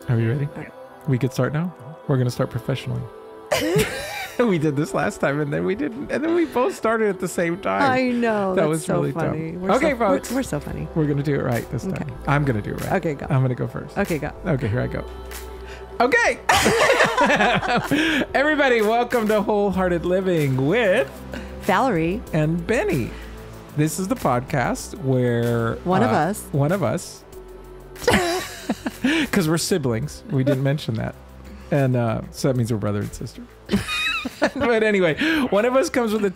Are you ready? Okay. We could start now? We're going to start professionally. We did this last time and then we didn't. And then we both started at the same time. I know. That That's was so really funny. dumb. We're Okay, so, folks. We're so funny. We're going to do it right this time. Okay. I'm going to do it right. Okay, go. I'm going to go first. Okay, go. Okay, here I go. Okay. Everybody, welcome to Wholehearted Living with Valerie. and Benny. This is the podcast where One of us. Because we're siblings. We didn't mention that. And so that means we're brother and sister. But anyway, one of us comes with a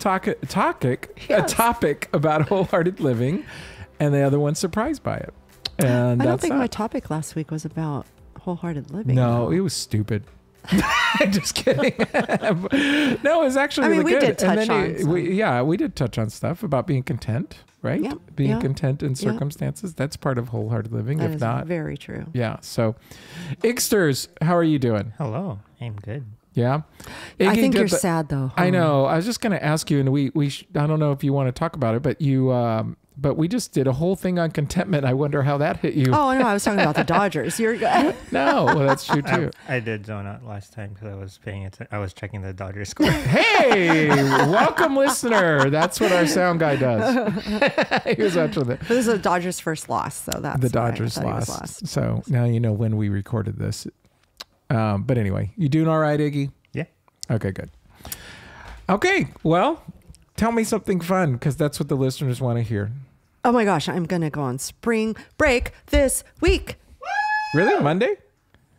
topic about wholehearted living, and the other one's surprised by it. And I don't think my topic last week was about wholehearted living. No, it was stupid. Just kidding. No, it was actually really we good. did touch on we did touch on stuff about being content, right? Yeah, being yeah, content in circumstances. That's part of wholehearted living. That if is not, very true. yeah. So, Igsters, how are you doing? Hello, I'm good. Yeah. I Iggy think did you're sad though. I know. I was just going to ask you, and I don't know if you want to talk about it, but but we just did a whole thing on contentment. I wonder how that hit you. Oh no, I was talking about the Dodgers. You're good. No, well, that's true too. I did zone out last time because I was I was checking the Dodgers score. Hey, welcome, listener. That's what our sound guy does. He was watching it. This is the Dodgers' first loss, so that's The why I Dodgers thought he was lost. So now you know when we recorded this. But anyway, you doing all right, Iggy? Yeah. Okay, good. Okay, well, tell me something fun because that's what the listeners want to hear. Oh my gosh, I'm gonna go on spring break this week. Really, Monday?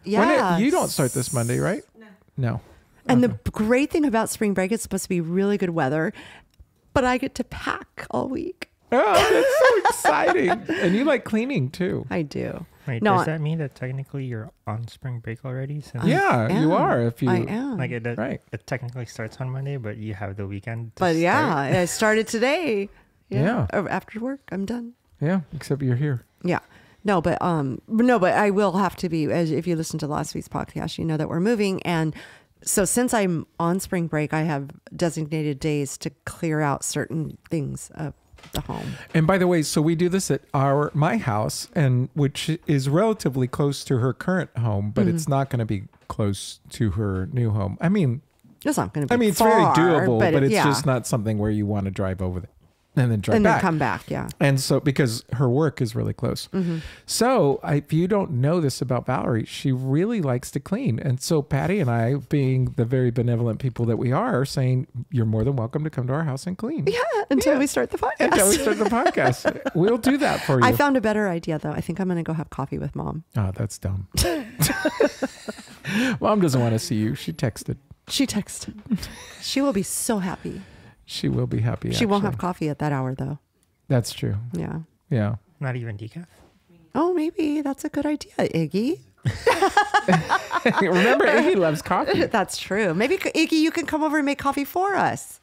Yeah. You don't start this Monday, right? No. And Okay. the great thing about spring break, it's supposed to be really good weather, but I get to pack all week. Oh, that's so exciting! And you like cleaning too. I do. Wait, No, does that mean that technically you're on spring break already? Since Yeah, you are. If you I am. like it right. technically starts on Monday, but you have the weekend. But yeah, I started today. Yeah. After work, I'm done. Yeah, except you're here. Yeah. No, but I will have to be, as if you listen to last week's podcast, you know that we're moving. And so since I'm on spring break, I have designated days to clear out certain things of the home. And by the way, so we do this at my house, and which is relatively close to her current home, but it's not going to be close to her new home. I mean, It's not going to be it's far, very doable, but it's yeah. just not something where you want to drive over there and then drive And back. then come back, yeah. And so, because her work is really close. So, if you don't know this about Valerie, she really likes to clean. And so, Patty and I, being the very benevolent people that we are saying, you're more than welcome to come to our house and clean. Yeah, until we start the podcast. Until we start the podcast. We'll do that for you. I found a better idea, though. I think I'm going to go have coffee with Mom. Oh, that's dumb. Mom doesn't want to see you. She texted. She texted. She will be so happy. She will be happy. She won't actually. have coffee at that hour, though. That's true. Yeah. Yeah. Not even decaf. Oh, maybe that's a good idea, Iggy. Remember, Iggy loves coffee. That's true. Maybe, Iggy, you can come over and make coffee for us.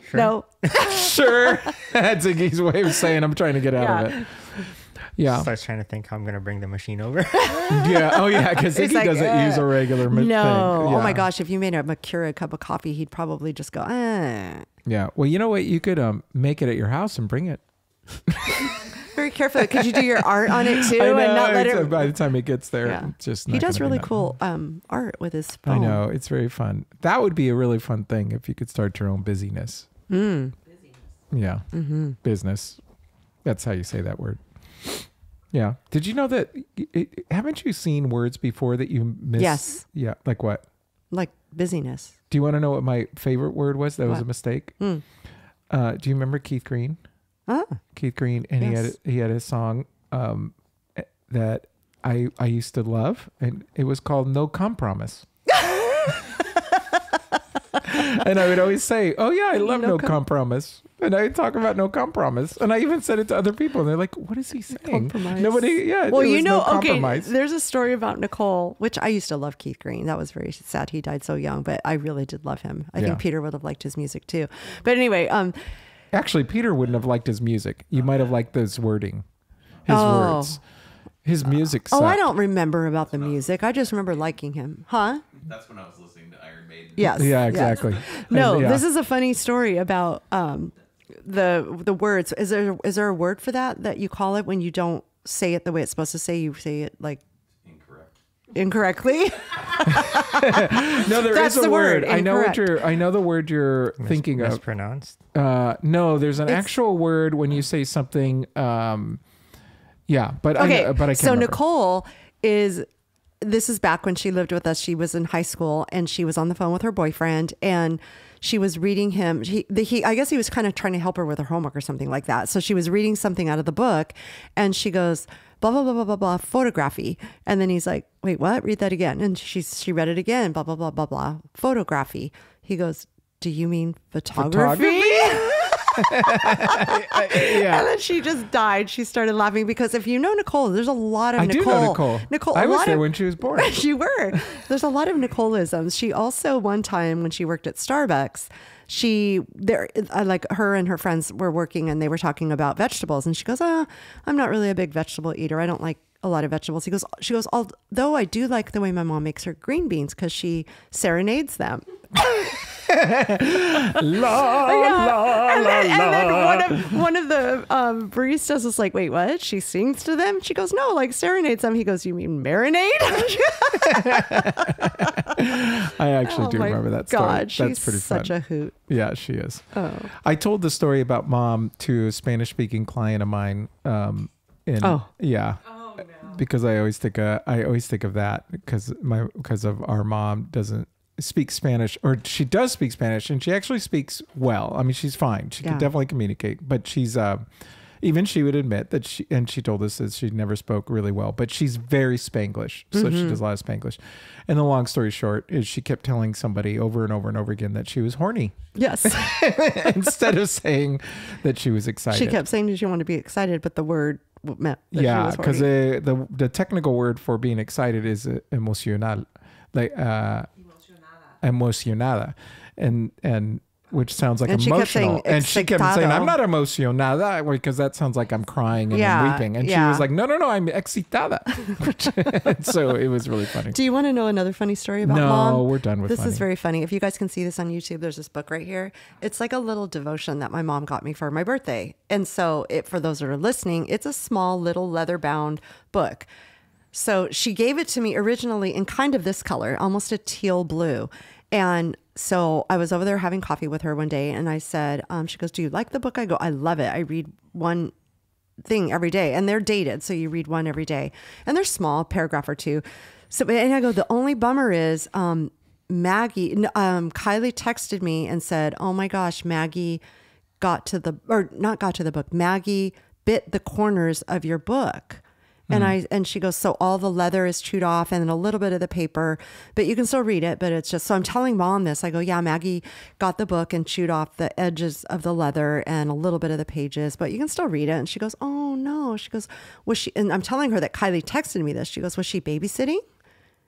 Sure. No. Sure. That's Iggy's way of saying I'm trying to get out of it. Yeah. So I was trying to think how I'm gonna bring the machine over. Yeah. Oh, yeah. Because It's Iggy like, doesn't use a regular No. thing. Oh, Yeah. my gosh. If you made a Mercura cup of coffee, he'd probably just go, Yeah. Well, you know what? You could make it at your house and bring it. Very carefully. Could you do your art on it, too? I know, and not let it... by the time it gets there, Yeah. it's just He not does gonna be really that cool fun. art with his I phone. know. It's very fun. That would be a really fun thing if you could start your own busyness. Mm. Yeah. Mm-hmm. Business. That's how you say that word. Yeah. Did you know that? Haven't you seen words before that you miss? Yes. Yeah. Like what? Like busyness. Do you want to know what my favorite word was? That was What? a mistake. Mm. Do you remember Keith Green? Ah. Keith Green, and Yes. he had a song that I used to love, and it was called "No Compromise." And I would always say, "Oh yeah, I love No Compromise," and I would talk about No Compromise, and I even said it to other people, and they're like, "What is he saying?" Compromise. Nobody, yeah. Well, it you was know, No Compromise. there's a story about Nicole, which I used to love Keith Green. That was very sad. He died so young, but I really did love him. I Yeah. think Peter would have liked his music too. But anyway, Actually, Peter wouldn't have liked his music. You might have liked his wording, his Oh. words. His music sucked. I don't remember about the music. I just remember liking him. Huh? That's when I was listening to Iron Maiden. Yes. Yeah, yes. exactly. No, And, yeah. this is a funny story about the words. Is there a word for that you call it when you don't say it the way it's supposed to say? You say it like incorrectly. No, there That's is a the word, word. I know what incorrect. I know the word you're thinking of. Mispronounced. No, there's an It's- actual word when you say something. Yeah, but Okay, I can't so remember. Nicole this is back when she lived with us. She was in high school and she was on the phone with her boyfriend and she was reading him. I guess he was kind of trying to help her with her homework or something like that. So she was reading something out of the book and she goes, blah, blah, blah, blah, blah, blah, photography. And then he's like, wait, what? Read that again. And she read it again, blah, blah, blah, blah, blah, photography. He goes, do you mean photography? Yeah. And then she just died. She started laughing because if you know Nicole, there's a lot of I Nicole. do know Nicole. Nicole, I a was lot there of- when she was born. You were. There's a lot of Nicoleisms. She also one time when she worked at Starbucks, like her and her friends were working and they were talking about vegetables and she goes, I'm not really a big vegetable eater. I don't like a lot of vegetables. She goes, although I do like the way my mom makes her green beans because she serenades them. La, la, And then la. one of the baristas was like, wait, what? She sings to them? She goes, no, like serenades them. He goes, you mean marinade? I actually do my remember that story. God, That's she's pretty fun. such a hoot. Yeah, she is. Oh. I told the story about mom to a Spanish-speaking client of mine. Yeah. Oh no. Because I always think of that because of our mom doesn't speak Spanish, or she does speak Spanish and she actually speaks well. I mean, she's fine. She can Yeah. definitely communicate, but she's even she would admit that she told us that she never spoke really well, but she's very Spanglish. So she does a lot of Spanglish. And the long story short is she kept telling somebody over and over and over again that she was horny Yes. instead of saying that she was excited. She kept saying that she wanted to be excited, but the word meant that she Yeah, was because horny. the technical word for being excited is emocional, like emocionada, and which sounds like And she kept saying emotional. And she kept saying, excitado. "I'm not emocionada," because that sounds like I'm crying and Yeah, I'm weeping. And she yeah. was like, "No, I'm excitada." So it was really funny. Do you want to know another funny story about No, mom? we're done with This funny. is very funny. If you guys can see this on YouTube, there's this book right here. It's like a little devotion that my mom got me for my birthday. And so for those that are listening, it's a small little leather bound book. So she gave it to me originally in kind of this color, almost a teal blue. And so I was over there having coffee with her one day and I said, she goes, do you like the book? I go, I love it. I read one thing every day and they're dated. So you read one every day and they're small, paragraph or two. So, and I go, the only bummer is, Kylie texted me and said, oh my gosh, Maggie not got to the book. Maggie bit the corners of your book. And she goes, so all the leather is chewed off and then a little bit of the paper, but you can still read it. But it's just, so I'm telling mom this, I go, yeah, Maggie got the book and chewed off the edges of the leather and a little bit of the pages, but you can still read it. And she goes, oh no. She goes, and I'm telling her that Kylie texted me this. She goes, was she babysitting?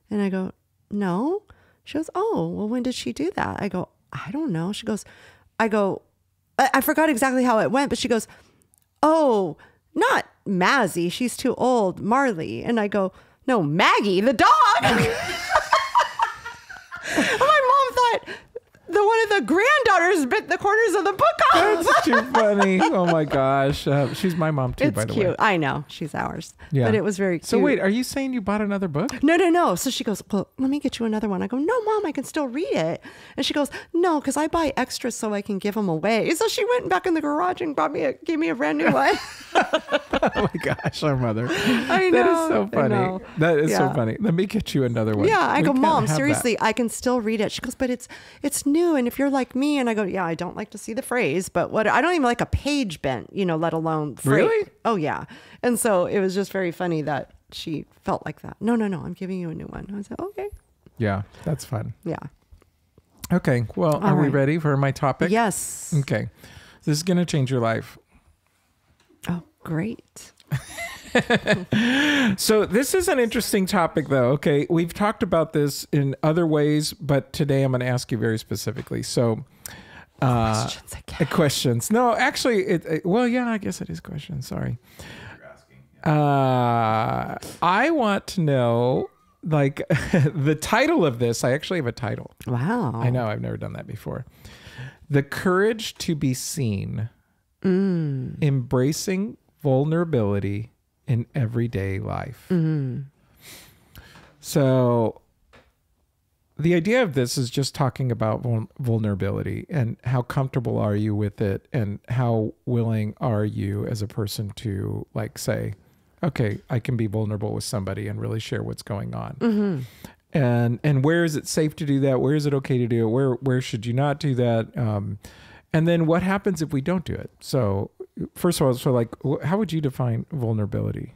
And I go, no. She goes, oh, well, when did she do that? I go, I don't know. I forgot exactly how it went, but she goes, oh, not Mazzy, she's too old, Marley. And I go, no, Maggie, the dog. My mom thought one of the granddaughters bit the corners of the book off. That's too funny. Oh my gosh. She's my mom too, It's by the cute. way. I know. She's ours. Yeah. But it was very cute. So wait, are you saying you bought another book? No. So she goes, well, let me get you another one. I go, no, Mom, I can still read it. And she goes, no, because I buy extras so I can give them away. So she went back in the garage and gave me a brand new one. Oh my gosh, our mother. I know. That is so I funny. know. That is so Yeah. funny. Let me get you another one. Yeah, I We go, can't Mom, have that. seriously, I can still read it. She goes, but it's new. And if you're like me, and I go, yeah, I don't like to see the phrase, but I don't even like a page bent, let alone phrase. Really? Oh yeah. And so it was just very funny that she felt like that. No, I'm giving you a new one. I said, okay. Yeah, that's fun. Yeah. Okay, well, are we right. ready for my topic? Yes. Okay. This is going to change your life. Oh, great. So this is an interesting topic, though. Okay, we've talked about this in other ways, but today I'm going to ask you very specifically. So, Questions again. questions. No, actually, well, yeah, I guess it is questions. Sorry. You're asking. Yeah. I want to know, like, the title of this. I actually have a title. Wow. I know, I've never done that before. The courage to be seen, embracing vulnerability in everyday life. So the idea of this is just talking about vulnerability and how comfortable are you with it and how willing are you as a person to like say, okay, I can be vulnerable with somebody and really share what's going on. Mm-hmm. And where is it safe to do that? Where is it okay to do it? Where should you not do that? And then what happens if we don't do it? So first of all, so like, how would you define vulnerability?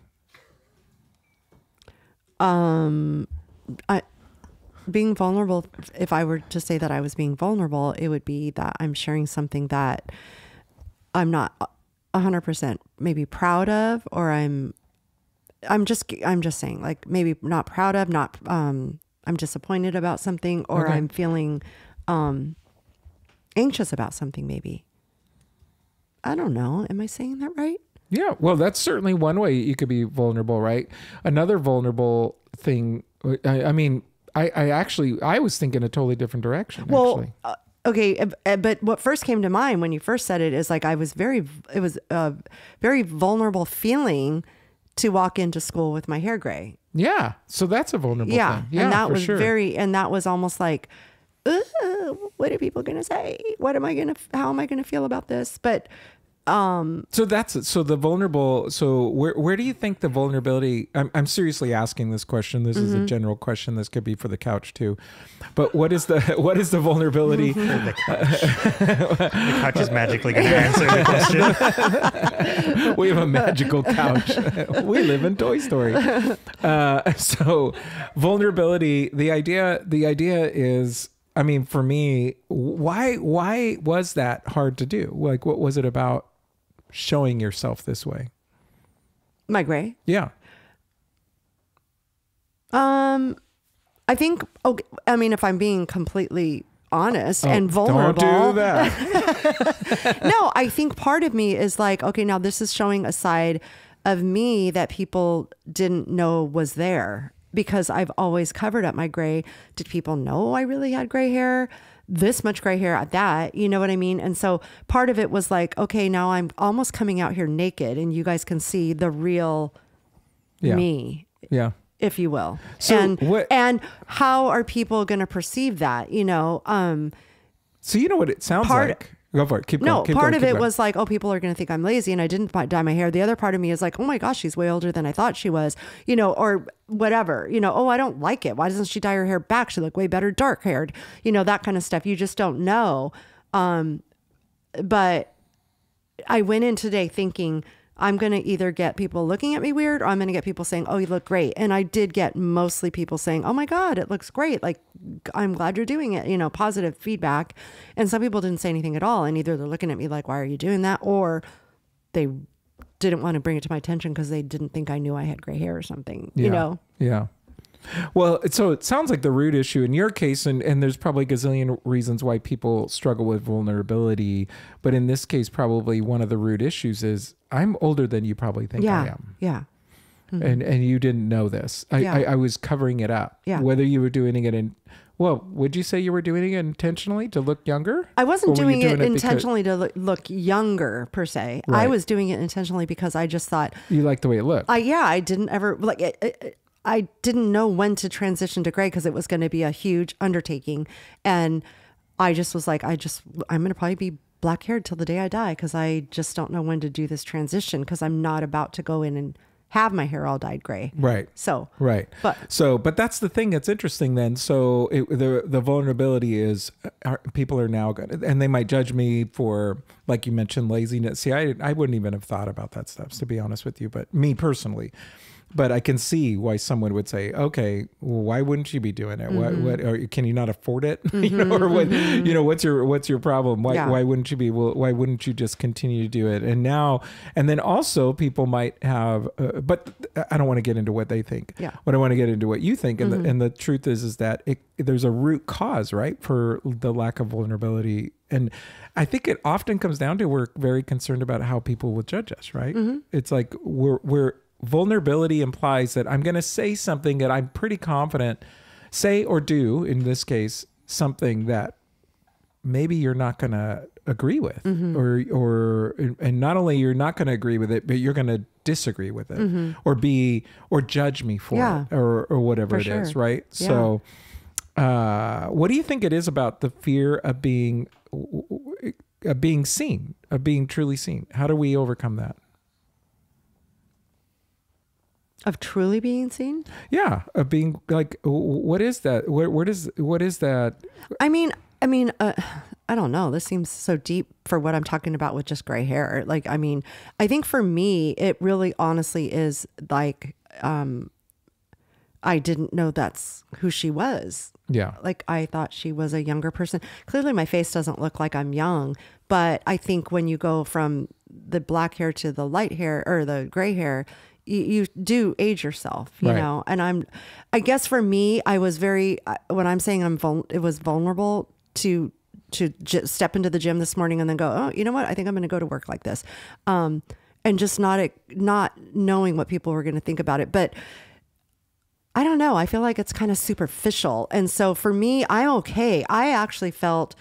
Being vulnerable, if I were to say that I was being vulnerable, it would be that I'm sharing something that I'm not 100% maybe proud of, or I'm just saying, like, maybe not proud of, not, I'm disappointed about something, or Okay. I'm feeling anxious about something, maybe. I don't know. Am I saying that right? Yeah, well, that's certainly one way you could be vulnerable, right? Another vulnerable thing, I mean, I was thinking a totally different direction, Well, actually. okay, but what first came to mind when you first said it is like it was a very vulnerable feeling to walk into school with my hair gray. Yeah, so that's a vulnerable thing. Yeah, and that for was sure. and that was almost like, what are people going to say? How am I going to feel about this? But So the vulnerable. So where do you think the vulnerability? I'm seriously asking this question. This is a general question. This could be for the couch too. But what is the vulnerability? The couch is magically going to answer the question. We have a magical couch. We live in Toy Story. So vulnerability. The idea is. I mean, for me, why was that hard to do? Like, what was it about showing yourself this way? my gray. Yeah. I think. Okay, I mean, if I'm being completely honest and Don't vulnerable, do that. no, I think part of me is like, okay, now this is showing a side of me that people didn't know was there because I've always covered up my gray. Did people know I really had gray hair? This much gray hair at that, you know what I mean? And so part of it was like, okay, now I'm almost coming out here naked and you guys can see the real Yeah. me, Yeah. if you will. So and how are people going to perceive that? You know, So you know what it sounds Part- like? Go for it. Keep no, going. Keep part going, of keep it going. was like, oh, people are going to think I'm lazy and I didn't dye my hair. The other part of me is like, oh my gosh, she's way older than I thought she was, you know, or whatever, you know, oh, I don't like it. Why doesn't she dye her hair back? She look way better dark haired, you know, that kind of stuff. You just don't know. But I went in today thinking I'm going to either get people looking at me weird or I'm going to get people saying, oh, you look great. And I did get mostly people saying, oh my God, it looks great. Like, I'm glad you're doing it, you know, positive feedback. And some people didn't say anything at all. And either they're looking at me like, why are you doing that? Or they didn't want to bring it to my attention because they didn't think I knew I had gray hair or something, you know? Yeah. Well, so it sounds like the root issue in your case, and there's probably a gazillion reasons why people struggle with vulnerability, but in this case, probably one of the root issues is I'm older than you probably think I am. Yeah. And you didn't know this. I was covering it up. Yeah. Whether you were doing it would you say you were doing it intentionally to look younger? I wasn't Or were you doing it because intentionally to look younger per se. Right. I was doing it intentionally because I just thought, You like the way it looked. I didn't ever I didn't know when to transition to gray because it was going to be a huge undertaking. And I just was like, I'm going to probably be black haired till the day I die because I just don't know when to do this transition because I'm not about to go in and have my hair all dyed gray. Right. So, Right. But that's the thing that's interesting then. So the vulnerability is people are now going to, and they might judge me for, like you mentioned, laziness. See, I wouldn't even have thought about that stuff, to be honest with you, but me personally. But I can see why someone would say, okay, well, why wouldn't you be doing it? What, or can you not afford it? You know, or what, you know, what's your problem? Why wouldn't you be, why wouldn't you just continue to do it? And then also people might have, but I don't want to get into what they think. Yeah. But I want to get into what you think. And the truth is that there's a root cause, right? For the lack of vulnerability. And I think it often comes down to, we're very concerned about how people will judge us, right? It's like vulnerability implies that I'm going to say something that I'm pretty confident, say or do, in this case, something that maybe you're not going to agree with, and not only you're not going to agree with it, but you're going to disagree with it, or judge me for it, or whatever it is, right? Yeah. So, what do you think it is about the fear of being seen, of being truly seen? How do we overcome that? Of truly being seen? Yeah, of being like, what is that? What is that? I mean, I don't know. This seems so deep for what I'm talking about with just gray hair. Like, I mean, I think for me, it really honestly is like, I didn't know that's who she was. Yeah. Like, I thought she was a younger person. Clearly my face doesn't look like I'm young, but I think when you go from the black hair to the light hair or the gray hair, you do age yourself, you know? And I guess for me, I was very, when I'm saying it was vulnerable to just step into the gym this morning and then go, oh, you know what? I think I'm going to go to work like this. And just not knowing what people were going to think about it. But I don't know. I feel like it's kind of superficial. And so for me, I'm okay. I actually felt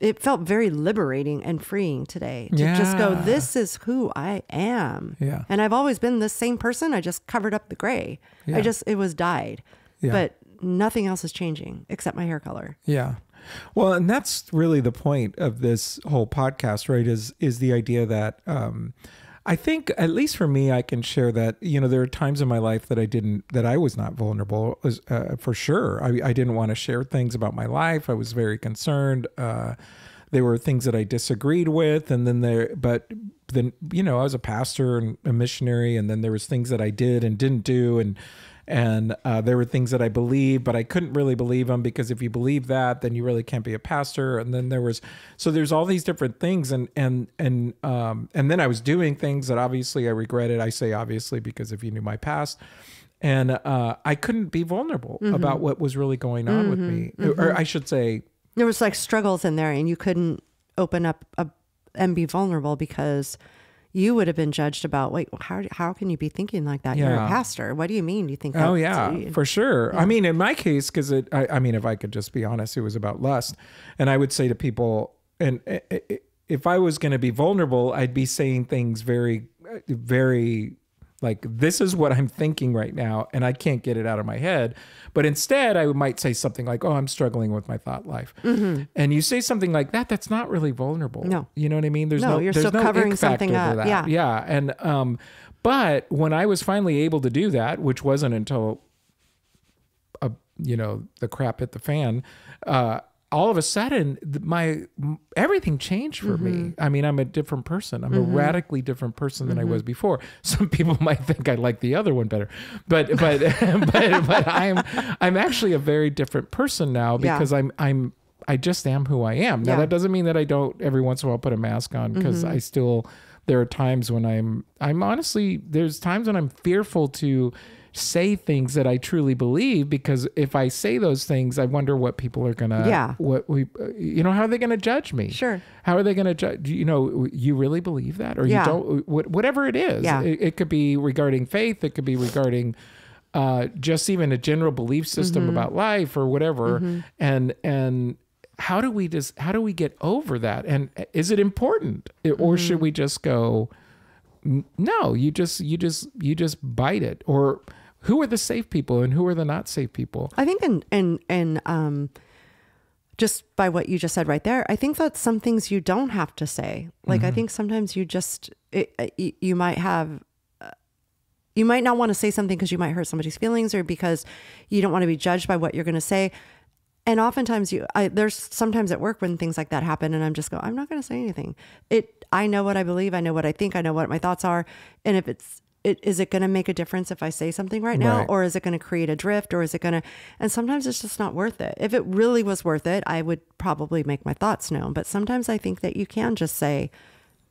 very liberating and freeing today to just go, this is who I am. Yeah. And I've always been the same person. I just covered up the gray. Yeah. It was dyed, but nothing else is changing except my hair color. Yeah. Well, and that's really the point of this whole podcast, right? Is the idea that, I think, at least for me, I can share that, you know, there are times in my life that I was not vulnerable, for sure. I didn't want to share things about my life. I was very concerned. There were things that I disagreed with. And then you know, I was a pastor and a missionary. And then there was things that I did and didn't do. And there were things that I believed, but I couldn't really believe them, because if you believe that, then you really can't be a pastor. And then there's all these different things. And then I was doing things that obviously I regretted. I say obviously, because if you knew my past, and I couldn't be vulnerable about what was really going on with me. Or I should say, there was like struggles in there, and you couldn't open up and be vulnerable because you would have been judged about, wait, how can you be thinking like that? You're a pastor. What do you mean? You think that? Oh yeah, for sure. Yeah. I mean, in my case, because I mean, if I could just be honest, it was about lust. And I would say to people, and if I was going to be vulnerable, I'd be saying things very, very like, this is what I'm thinking right now, and I can't get it out of my head. But instead, I might say something like, oh, I'm struggling with my thought life. And you say something like that, that's not really vulnerable. No. You know what I mean? You're still covering something up. Yeah. Yeah. And, but when I was finally able to do that, which wasn't until, you know, the crap hit the fan, all of a sudden, everything changed for me. I mean, I'm a different person. I'm a radically different person than I was before. Some people might think I like the other one better, but I'm actually a very different person now, because I just am who I am. Now that doesn't mean that I don't every once in a while put a mask on, because there are times when I'm honestly, there's times when I'm fearful to say things that I truly believe, because if I say those things, I wonder what people are gonna, how are they gonna judge me? Sure. How are they gonna judge? You know, you really believe that, or you don't? Whatever it is, it could be regarding faith. It could be regarding just even a general belief system about life or whatever. And how do we get over that? And is it important, or should we just go, no, you just bite it? Or who are the safe people and who are the not safe people? I think in just by what you just said right there, I think that some things you don't have to say. Like, I think sometimes you just, you might not want to say something because you might hurt somebody's feelings, or because you don't want to be judged by what you're going to say. And oftentimes there's sometimes at work when things like that happen, and I'm not going to say anything. I know what I believe. I know what I think. I know what my thoughts are. And if is it going to make a difference if I say something right now, or is it going to create a drift, or is it going to, and sometimes it's just not worth it. If it really was worth it, I would probably make my thoughts known. But sometimes I think that you can just say,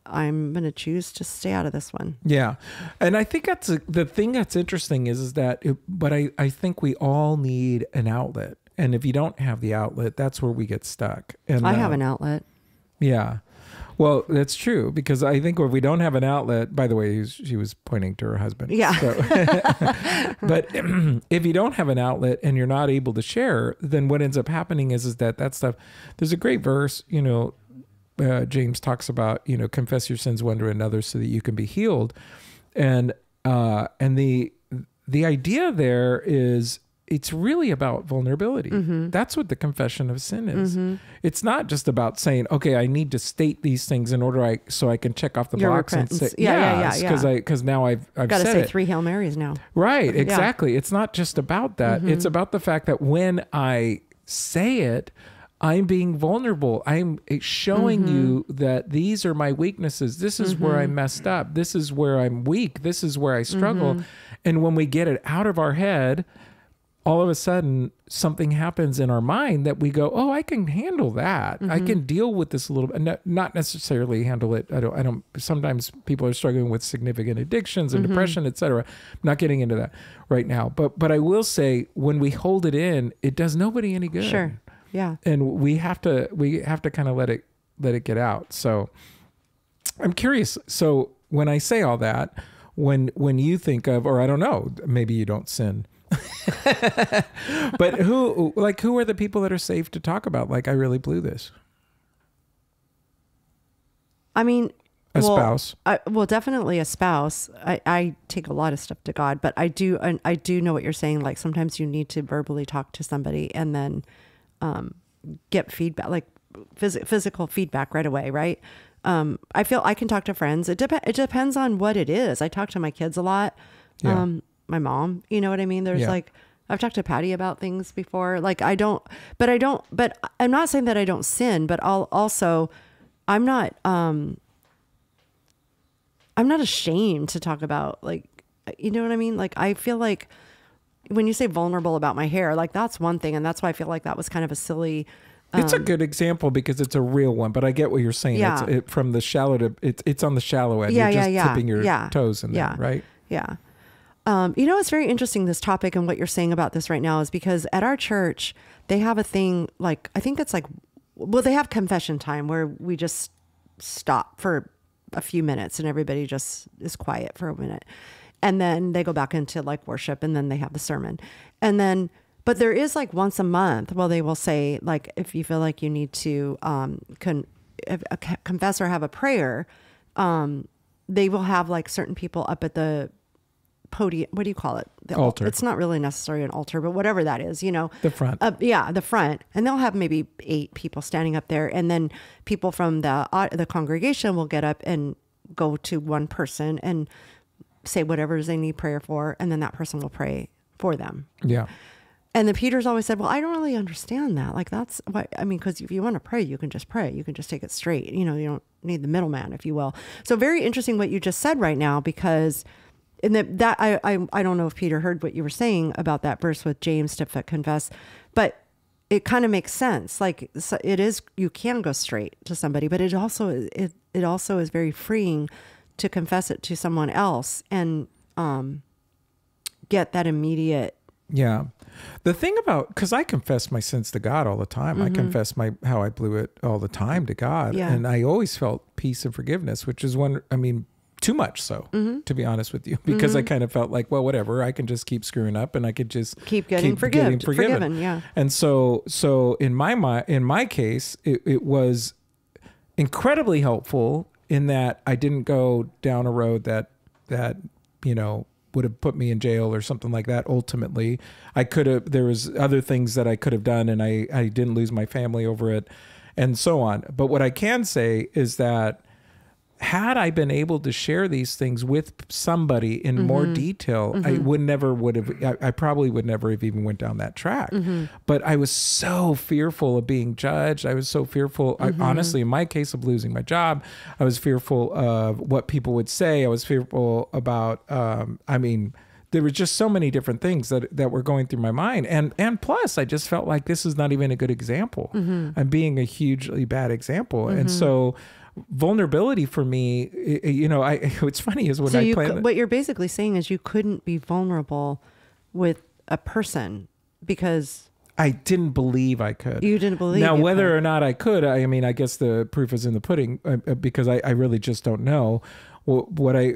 I'm going to choose to stay out of this one. Yeah. And I think that's the thing that's interesting is that, but I think we all need an outlet. And if you don't have the outlet, that's where we get stuck. And I have an outlet. Yeah. Well, that's true, because I think if we don't have an outlet, by the way, she was pointing to her husband. Yeah. So, but if you don't have an outlet and you're not able to share, then what ends up happening is that stuff, there's a great verse, James talks about, confess your sins one to another so that you can be healed. And the idea there is, it's really about vulnerability. That's what the confession of sin is. It's not just about saying, okay, I need to state these things in order so I can check off the Your box repentance. and say, Yeah. because now I've Got to said say it. 3 Hail Marys now. Right, exactly. It's not just about that. It's about the fact that when I say it, I'm being vulnerable. I'm showing you that these are my weaknesses. This is where I messed up. This is where I'm weak. This is where I struggle. And when we get it out of our head, all of a sudden something happens in our mind that we go, oh, I can handle that. I can deal with this a little bit. Not necessarily handle it. I don't, sometimes people are struggling with significant addictions and depression, etc. I'm not getting into that right now. But I will say, when we hold it in, it does nobody any good. Sure. Yeah. And we have to kind of let it get out. So I'm curious. So when I say all that, when you think of, or I don't know, maybe you don't sin, but who are the people that are safe to talk about? Like, I really blew this. I mean, spouse. Definitely a spouse. I take a lot of stuff to God, but I do know what you're saying. Like, sometimes you need to verbally talk to somebody and then get feedback, like physical feedback right away. Right. I feel I can talk to friends. It depends on what it is. I talk to my kids a lot. Yeah. My mom, you know what I mean? There's like, I've talked to Patty about things before. Like, but I'm not saying that I don't sin, but I'm not ashamed to talk about, like, you know what I mean? Like, I feel like when you say vulnerable about my hair, like, that's one thing. And that's why I feel like that was kind of a silly, it's a good example because it's a real one, but I get what you're saying. Yeah. It's from the shallow to, it's on the shallow end. Yeah, You're just yeah. tipping your Yeah. toes in there, Yeah. right? Yeah. It's very interesting, this topic, and what you're saying about this right now is because at our church, they have a thing, like, I think it's like, well, they have confession time where we just stop for a few minutes and everybody just is quiet for a minute. And then they go back into like worship, and then they have the sermon. And then, but there is like once a month, well, they will say, like, if you feel like you need to confess or have a prayer, they will have like certain people up at the podium. What do you call it? The altar. It's not really necessarily an altar, but whatever that is, The front. the front. And they'll have maybe 8 people standing up there. And then people from the congregation will get up and go to one person and say whatever they need prayer for. And then that person will pray for them. Yeah. And the Peters always said, well, I don't really understand that. Like, that's what, I mean, because if you want to pray, you can just pray. You can just take it straight. You don't need the middleman, if you will. So very interesting what you just said right now, because I don't know if Peter heard what you were saying about that verse with James to confess, but it kind of makes sense. Like, it is, you can go straight to somebody, but it also is very freeing to confess it to someone else and get that immediate. Yeah. The thing about, because I confess my sins to God all the time. I confess how I blew it all the time to God. Yeah. And I always felt peace and forgiveness, which is too much so, to be honest with you, because I kind of felt like, well, whatever, I can just keep screwing up and I could just keep getting forgiven. Yeah. And so in my case, it was incredibly helpful in that I didn't go down a road that would have put me in jail or something like that. Ultimately, there was other things that I could have done, and I didn't lose my family over it and so on. But what I can say is that had I been able to share these things with somebody in more detail, I probably would never have even went down that track. But I was so fearful of being judged. I was so fearful, honestly, in my case of losing my job, I was fearful of what people would say. I was fearful about, there were just so many different things that were going through my mind. And plus, I just felt like this is not even a good example. I'm being a hugely bad example. And so vulnerability for me, what's funny is when what you're basically saying is you couldn't be vulnerable with a person because I didn't believe I could. You didn't believe now you whether could. or not I could. I mean, I guess the proof is in the pudding, because I really just don't know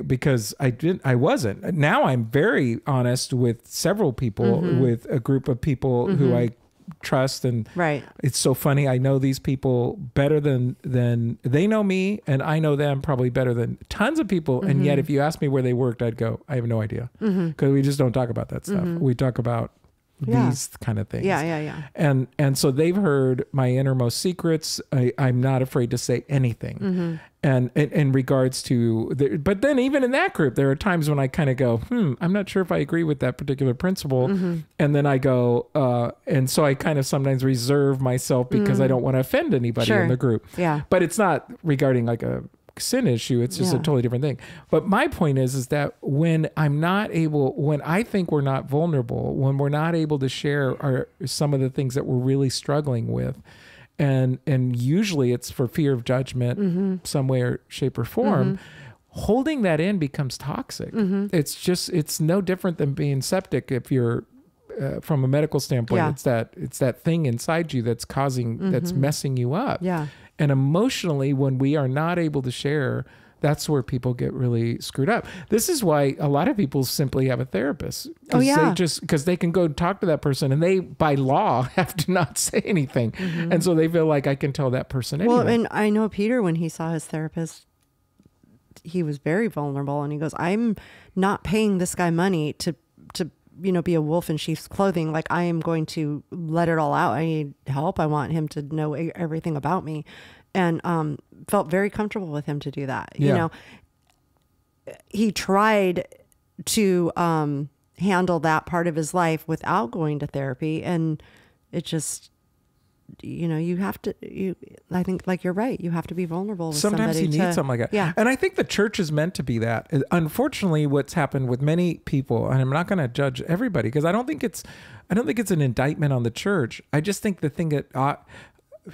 because I wasn't. Now I'm very honest with several people, with a group of people who I trust, and Right. it's so funny. I know these people better than they know me, and I know them probably better than tons of people. And yet, if you asked me where they worked, I'd go, I have no idea, because we just don't talk about that stuff. We talk about these kind of things. Yeah. And so they've heard my innermost secrets. I'm not afraid to say anything. And in regards to, but then even in that group, there are times when I kind of go, I'm not sure if I agree with that particular principle. And then I go, and so I kind of sometimes reserve myself because I don't want to offend anybody in the group. Yeah. But it's not regarding like a sin issue. It's just a totally different thing. But my point is that when I think we're not vulnerable, when we're not able to share some of the things that we're really struggling with, and usually it's for fear of judgment, some way or shape or form, holding that in becomes toxic. It's no different than being septic. If you're from a medical standpoint, it's that thing inside you that's that's messing you up. Yeah. And emotionally, when we are not able to share, that's where people get really screwed up. This is why a lot of people simply have a therapist. Because they can go talk to that person, and they, by law, have to not say anything. And so they feel like I can tell that person anyway. Well, and I know Peter, when he saw his therapist, he was very vulnerable, and he goes, I'm not paying this guy money to be a wolf in sheep's clothing. Like, I am going to let it all out. I need help. I want him to know everything about me. And felt very comfortable with him to do that. You know, he tried to handle that part of his life without going to therapy. And it just, you have to, I think, like, you're right. You have to be vulnerable with sometimes somebody. You need something like that. Yeah. And I think the church is meant to be that. Unfortunately, what's happened with many people, and I'm not going to judge everybody, because I don't think it's an indictment on the church. I just think the thing that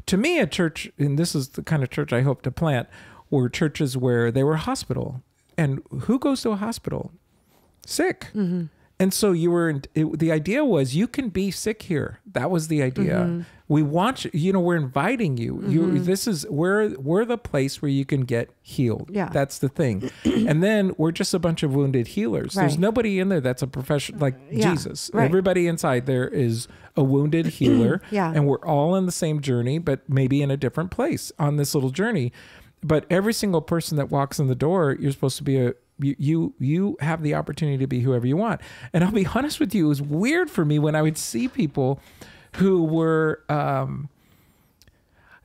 to me, a church, and this is the kind of church I hope to plant, were churches where they were a hospital. And who goes to a hospital? Sick. And so the idea was, you can be sick here. That was the idea. We want you, we're inviting you. We're the place where you can get healed. Yeah. That's the thing. And then we're just a bunch of wounded healers. Right. There's nobody in there that's a professional, like Jesus. Right. Everybody inside there is a wounded healer. And we're all in the same journey, but maybe in a different place on this little journey. But every single person that walks in the door, you're supposed to be you have the opportunity to be whoever you want. And I'll be honest with you, it was weird for me when I would see people who were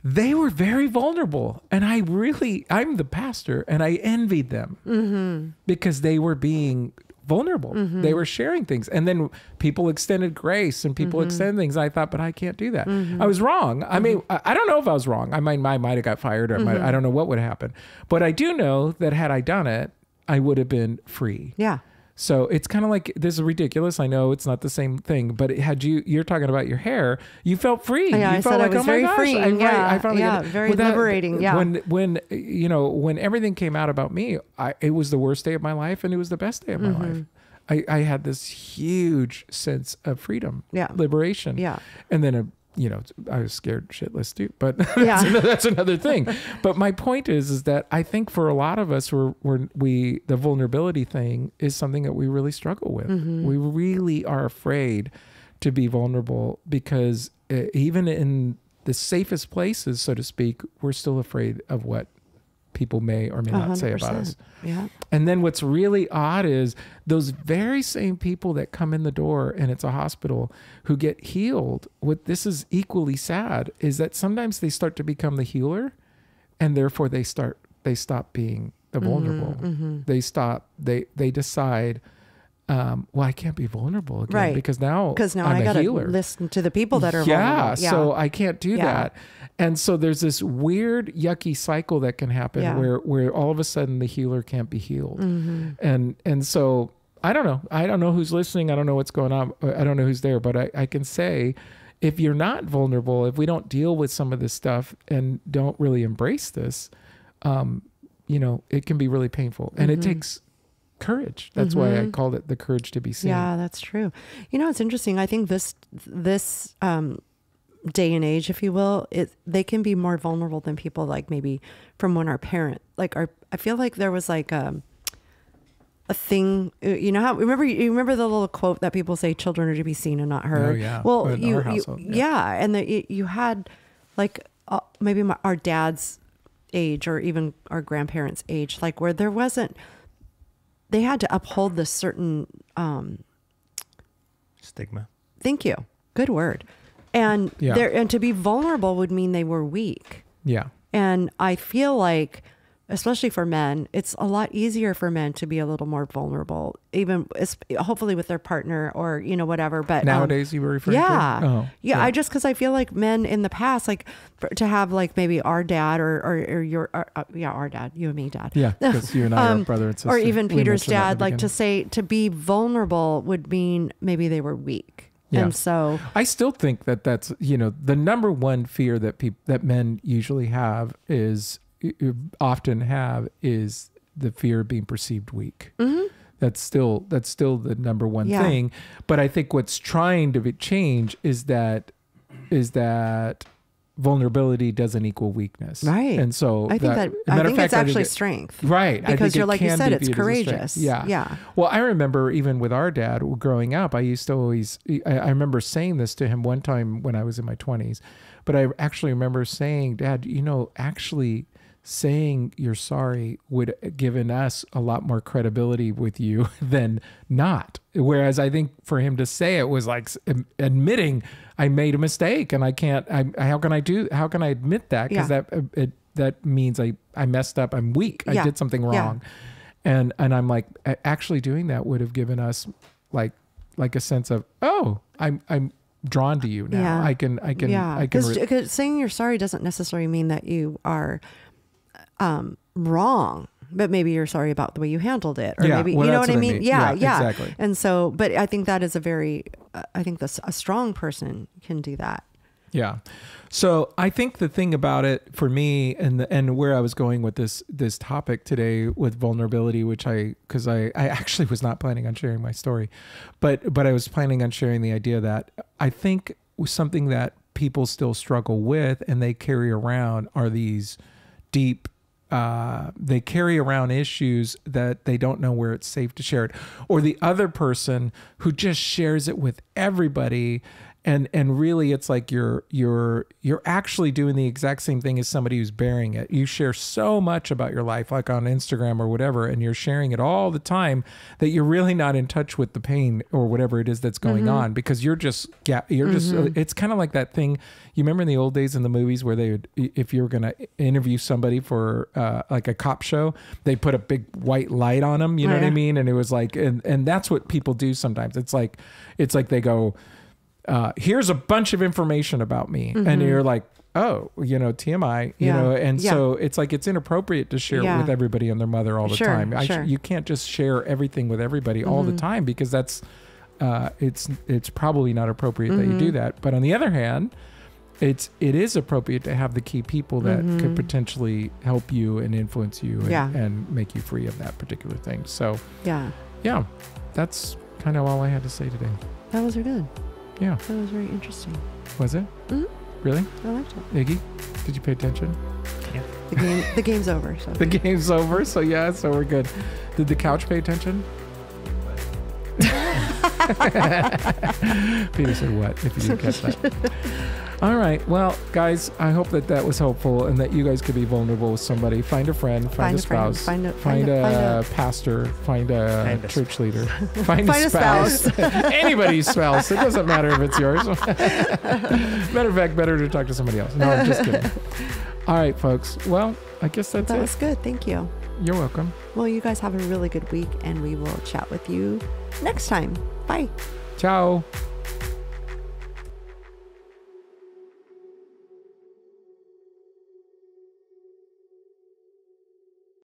they were very vulnerable, and I'm the pastor, and I envied them because they were being vulnerable. They were sharing things, and then people extended grace and people extended things. I thought, but I can't do that. I was wrong. I mean, I don't know if I was wrong. I might have got fired, or I don't know what would happen, but I do know that had I done it, I would have been free. Yeah. So it's kind of like, this is ridiculous. I know it's not the same thing, but you're talking about your hair, you felt free. Yeah, you I felt said like, I was very free. I finally very liberating. Yeah. When everything came out about me, it was the worst day of my life, and it was the best day of my life. I had this huge sense of freedom, liberation. Yeah. And then I was scared shitless too, but that's another thing. But my point is that I think for a lot of us, the vulnerability thing is something that we really struggle with. We really are afraid to be vulnerable, because even in the safest places, so to speak, we're still afraid of what people may or may not say about us. Yeah. And then what's really odd is those very same people that come in the door, and it's a hospital, who get healed. What this is equally sad is that sometimes they start to become the healer, and therefore they stop being the vulnerable. They decide, well, I can't be vulnerable again, right? Because now I got to listen to the people that are vulnerable. Yeah, so I can't do that. And so there's this weird, yucky cycle that can happen where all of a sudden the healer can't be healed. And so I don't know. I don't know who's listening. I don't know what's going on. I don't know who's there, but I can say, if you're not vulnerable, if we don't deal with some of this stuff and don't really embrace this, it can be really painful. And it takes courage. That's why I called it the courage to be seen. Yeah, that's true. You know, it's interesting. I think this day and age, if you will, they can be more vulnerable than people like maybe from when our parent, like I feel like there was like a thing, you know how, you remember the little quote that people say, children are to be seen and not heard. Oh yeah. Well, In our household, and you had like maybe our dad's age or even our grandparents' age, like where there wasn't, they had to uphold this certain Stigma. thank you, good word, and and to be vulnerable would mean they were weak. Yeah. And I feel like, especially for men, it's a lot easier for men to be a little more vulnerable, even hopefully with their partner or, you know, whatever. But nowadays you were referring to? Oh, yeah. I just, cause I feel like men in the past, like to have like maybe our dad or your, our dad, you and me, dad. Yeah. Cause you and I are brother and sister. Or even We Peter's mentioned that in dad, the like to beginning. say, to be vulnerable would mean maybe they were weak. Yeah. And so I still think that that's, you know, the number one fear that men usually have is the fear of being perceived weak. Mm-hmm. That's still the number one thing. But I think what's trying to change is that vulnerability doesn't equal weakness. Right. And so I think it's actually strength. Right. Because you're, like you said, it's viewed as a courageous. strength. Yeah. Yeah. Well, I remember even with our dad growing up, I used to always, I remember saying this to him one time when I was in my 20s, but I actually remember saying, Dad, you know, actually saying you're sorry would have given us a lot more credibility with you than not. Whereas I think for him to say it was like admitting I made a mistake and I can't, how can I admit that? Because that means I messed up. I'm weak. I did something wrong. Yeah. And I'm like, actually doing that would have given us like a sense of, oh, I'm drawn to you now. Yeah. Because saying you're sorry doesn't necessarily mean that you are wrong, but maybe you're sorry about the way you handled it, or maybe, you know what I mean? Yeah, exactly. And so, but I think that is I think a strong person can do that. Yeah. So I think the thing about it for me and where I was going with this topic today with vulnerability, because I actually was not planning on sharing my story, but I was planning on sharing the idea that I think something that people still struggle with and they carry around are these deep, they carry around issues that they don't know where it's safe to share it, or the other person who just shares it with everybody. And really it's like you're actually doing the exact same thing as somebody who's bearing it. You share so much about your life, like on Instagram or whatever, and you're sharing it all the time that you're really not in touch with the pain or whatever it is that's going on, because you're just, it's kind of like that thing. You remember in the old days in the movies where they would, if you were going to interview somebody for like a cop show, they put a big white light on them, you know what I mean? And it was like, and that's what people do sometimes. It's like they go, here's a bunch of information about me. And you're like, oh, you know, TMI, you know, and so it's like, it's inappropriate to share it with everybody and their mother all the time. You can't just share everything with everybody all the time, because that's, it's probably not appropriate that you do that. But on the other hand, it is appropriate to have the key people that could potentially help you and influence you and make you free of that particular thing. So yeah, that's kind of all I had to say today. That was good. Yeah. That was very interesting. Was it? Mm-hmm. Really? I liked it. Iggy, did you pay attention? Yeah. The game's over. So the game's over. So yeah, so we're good. Did the couch pay attention? Peter said what, if you didn't catch that. All right. Well, guys, I hope that was helpful and that you guys could be vulnerable with somebody. Find a friend, find a spouse, find a pastor, find a church leader, find a spouse. Anybody's spouse. It doesn't matter if it's yours. Matter of fact, better to talk to somebody else. No, I'm just kidding. All right, folks. Well, I guess that's it. That was good. Thank you. You're welcome. Well, you guys have a really good week, and we will chat with you next time. Bye. Ciao.